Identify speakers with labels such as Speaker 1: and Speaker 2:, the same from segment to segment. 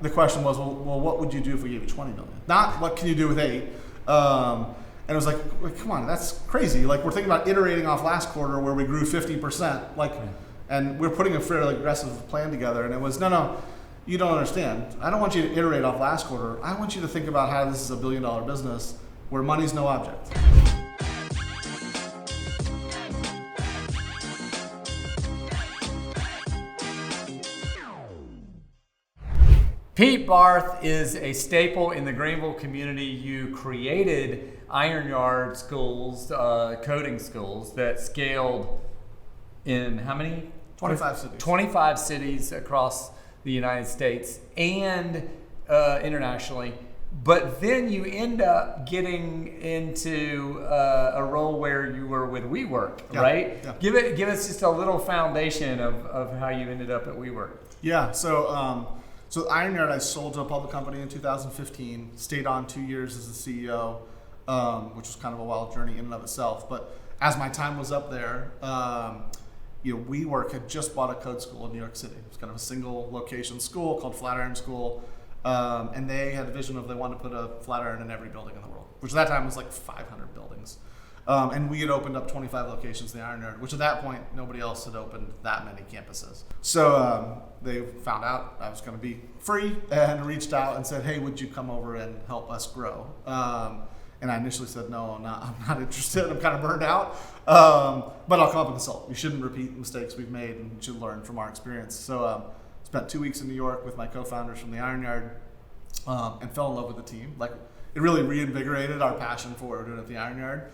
Speaker 1: The question was, well, what would you do if we gave you 20 million? Not what can you do with 8? And it was like, come on, that's crazy. Like, we're thinking about iterating off last quarter where we grew 50%. And we're putting a fairly aggressive plan together. And it was, no, you don't understand. I don't want you to iterate off last quarter. I want you to think about how this is a $1 billion business where money's no object.
Speaker 2: Pete Barth is a staple in the Greenville community. You created Iron Yard schools, coding schools that scaled in how many?
Speaker 1: 25 cities.
Speaker 2: 25 cities across the United States and internationally. But then you end up getting into a role where you were with WeWork, right?
Speaker 1: Yeah.
Speaker 2: Give us just a little foundation of how you ended up at WeWork.
Speaker 1: Yeah, so Iron Yard, I sold to a public company in 2015, stayed on 2 years as the CEO, which was kind of a wild journey in and of itself. But as my time was up there, WeWork had just bought a code school in New York City. It was kind of a single location school called Flatiron School. And they had a vision of they wanted to put a Flatiron in every building in the world, which at that time was like 500 buildings. And we had opened up 25 locations in the Iron Yard, which at that point, nobody else had opened that many campuses. So they found out I was going to be free and reached out and said, hey, would you come over and help us grow? And I initially said, no, I'm not interested. I'm kind of burned out, but I'll come up and consult. You shouldn't repeat the mistakes we've made and you should learn from our experience. So spent 2 weeks in New York with my co-founders from the Iron Yard and fell in love with the team. Like, it really reinvigorated our passion for what we're doing at the Iron Yard.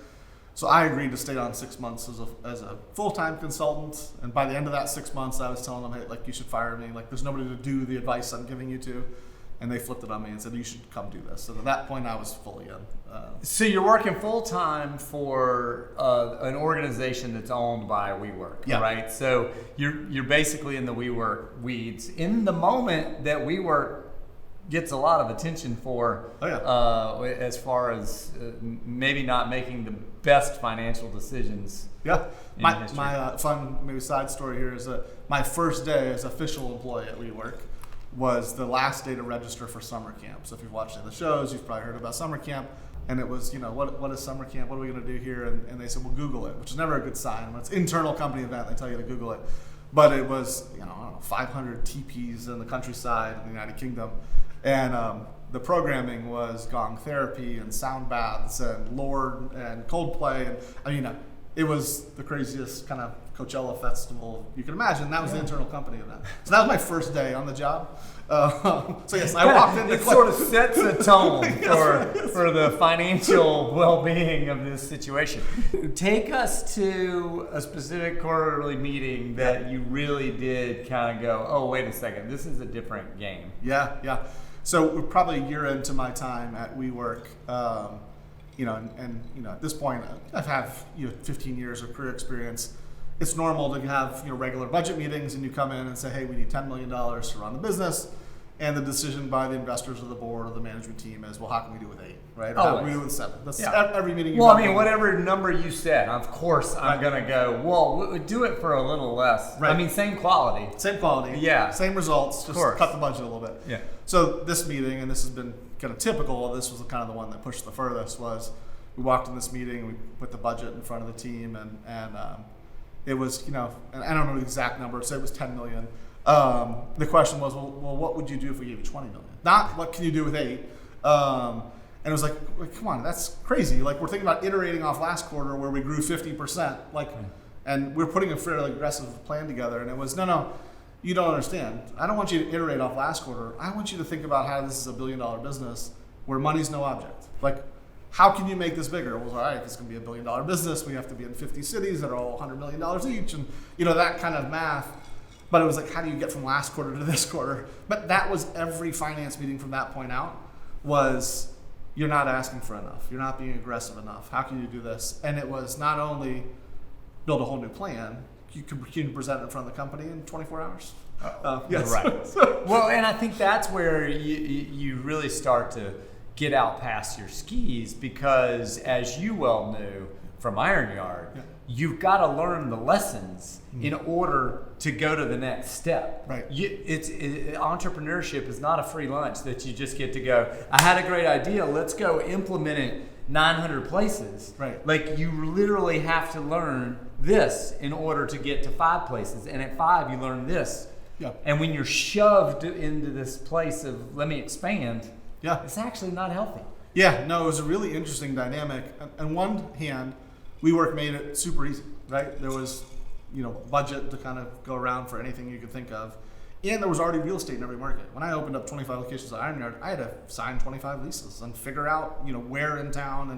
Speaker 1: So I agreed to stay on 6 months as a full-time consultant. And by the end of that 6 months, I was telling them, hey, like, you should fire me. Like, there's nobody to do the advice I'm giving you to. And they flipped it on me and said, you should come do this. So at that point, I was fully in.
Speaker 2: So you're working full-time for an organization that's owned by WeWork, right? So you're basically in the WeWork weeds. In the moment that WeWork gets a lot of attention for, as far as maybe not making the best financial decisions.
Speaker 1: Yeah, my fun maybe side story here is that my first day as official employee at WeWork was the last day to register for summer camp. So if you've watched any of the shows, you've probably heard about summer camp. And it was, what is summer camp? What are we going to do here? And they said, well, Google it, which is never a good sign. When it's an internal company event, they tell you to Google it. But it was, 500 TPs in the countryside in the United Kingdom. And the programming was gong therapy and sound baths and Lorde and Coldplay. And it was the craziest kind of Coachella festival you can imagine. That was the internal company event. So that was my first day on the job. So yes, I walked in.
Speaker 2: It sort of sets a tone for the financial well-being of this situation. Take us to a specific quarterly meeting that you really did kind of go, oh, wait a second, this is a different game.
Speaker 1: Yeah. So we're probably a year into my time at WeWork. At this point, I've had 15 years of career experience. It's normal to have regular budget meetings, and you come in and say, hey, we need $10 million to run the business, and the decision by the investors or the board or the management team is, well, how can we do with 8, right? Or how can we do with 7? That's every meeting.
Speaker 2: Whatever number you said, of course, I'm going to go, well, we'll do it for a little less. Right. Same quality.
Speaker 1: Same quality.
Speaker 2: Yeah.
Speaker 1: Same results. Just cut the budget a little bit.
Speaker 2: Yeah.
Speaker 1: So this meeting, and this has been kind of typical, this was kind of the one that pushed the furthest, was we walked in this meeting, we put the budget in front of the team, and it was, and I don't remember the exact number, so it was 10 million. The question was, well, what would you do if we gave you 20 million? Not what can you do with 8? And it was like, come on, that's crazy. Like, we're thinking about iterating off last quarter where we grew 50%. And we're putting a fairly aggressive plan together. And it was, no, you don't understand. I don't want you to iterate off last quarter. I want you to think about how this is a $1 billion business where money's no object. Like, how can you make this bigger? Well, all right, if it's going to be a $1 billion business, we have to be in 50 cities that are all $100 million each, and that kind of math. But it was like, how do you get from last quarter to this quarter? But that was every finance meeting from that point out was, you're not asking for enough. You're not being aggressive enough. How can you do this? And it was not only build a whole new plan, you can present it in front of the company in 24 hours.
Speaker 2: Yes. Right. Well, and I think that's where you really start to get out past your skis, because as you well knew, from Iron Yard,
Speaker 1: Yeah.
Speaker 2: you've got to learn the lessons in order to go to the next step.
Speaker 1: Right.
Speaker 2: Entrepreneurship is not a free lunch that you just get to go, I had a great idea, let's go implement it 900 places.
Speaker 1: Right.
Speaker 2: Like you literally have to learn this in order to get to 5 places. And at 5, you learn this.
Speaker 1: Yeah.
Speaker 2: And when you're shoved into this place of let me expand,
Speaker 1: Yeah.
Speaker 2: it's actually not healthy.
Speaker 1: Yeah, no, it was a really interesting dynamic. On one hand, WeWork made it super easy, right? There was, budget to kind of go around for anything you could think of. And there was already real estate in every market. When I opened up 25 locations at Iron Yard, I had to sign 25 leases and figure out, where in town.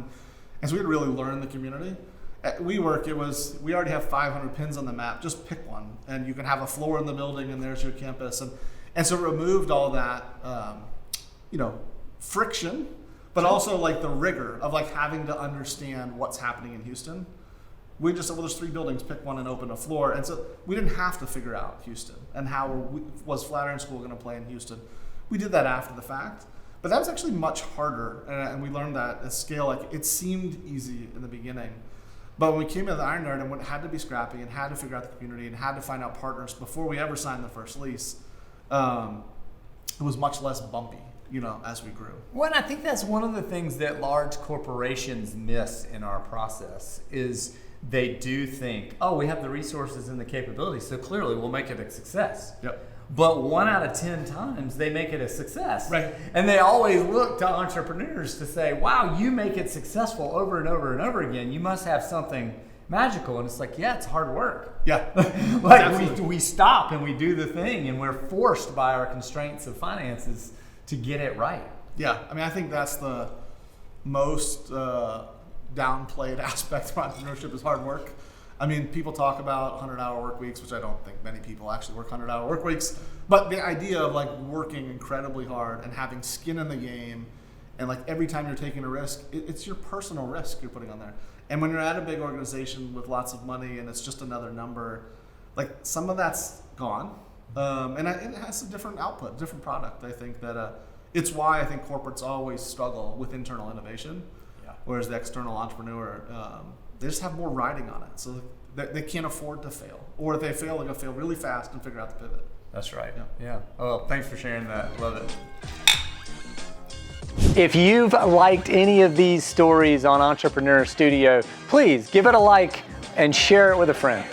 Speaker 1: And so we had to really learn the community. At WeWork, we already have 500 pins on the map. Just pick one. And you can have a floor in the building and there's your campus. And so it removed all that, friction, but also like the rigor of like having to understand what's happening in Houston. We just said, well, there's 3 buildings, pick one and open a floor. And so we didn't have to figure out Houston and how was Flatiron School going to play in Houston. We did that after the fact, but that was actually much harder. And we learned that at scale, like it seemed easy in the beginning. But when we came into the Iron Yard and had to be scrappy and had to figure out the community and had to find out partners before we ever signed the first lease, it was much less bumpy, as we grew.
Speaker 2: Well, and I think that's one of the things that large corporations miss in our process is they do think, oh, we have the resources and the capabilities, so clearly we'll make it a success.
Speaker 1: Yep.
Speaker 2: But 1 out of 10 times they make it a success.
Speaker 1: Right.
Speaker 2: And they always look to entrepreneurs to say, wow, you make it successful over and over and over again. You must have something magical. And it's like, yeah, it's hard work.
Speaker 1: Yeah.
Speaker 2: Like we stop and we do the thing and we're forced by our constraints of finances to get it right.
Speaker 1: Yeah. I mean, I think that's the most downplayed aspect of entrepreneurship is hard work. I mean, people talk about 100-hour work weeks, which I don't think many people actually work 100-hour work weeks. But the idea of like working incredibly hard and having skin in the game, and like every time you're taking a risk, it's your personal risk you're putting on there. And when you're at a big organization with lots of money and it's just another number, like some of that's gone, and it has a different output, different product. I think that it's why I think corporates always struggle with internal innovation, whereas the external entrepreneur. They just have more riding on it, so they can't afford to fail. Or if they fail, they're gonna fail really fast and figure out the pivot.
Speaker 2: That's right. Yeah. Oh, well, thanks for sharing that. Love it. If you've liked any of these stories on Entrepreneur Studio, please give it a like and share it with a friend.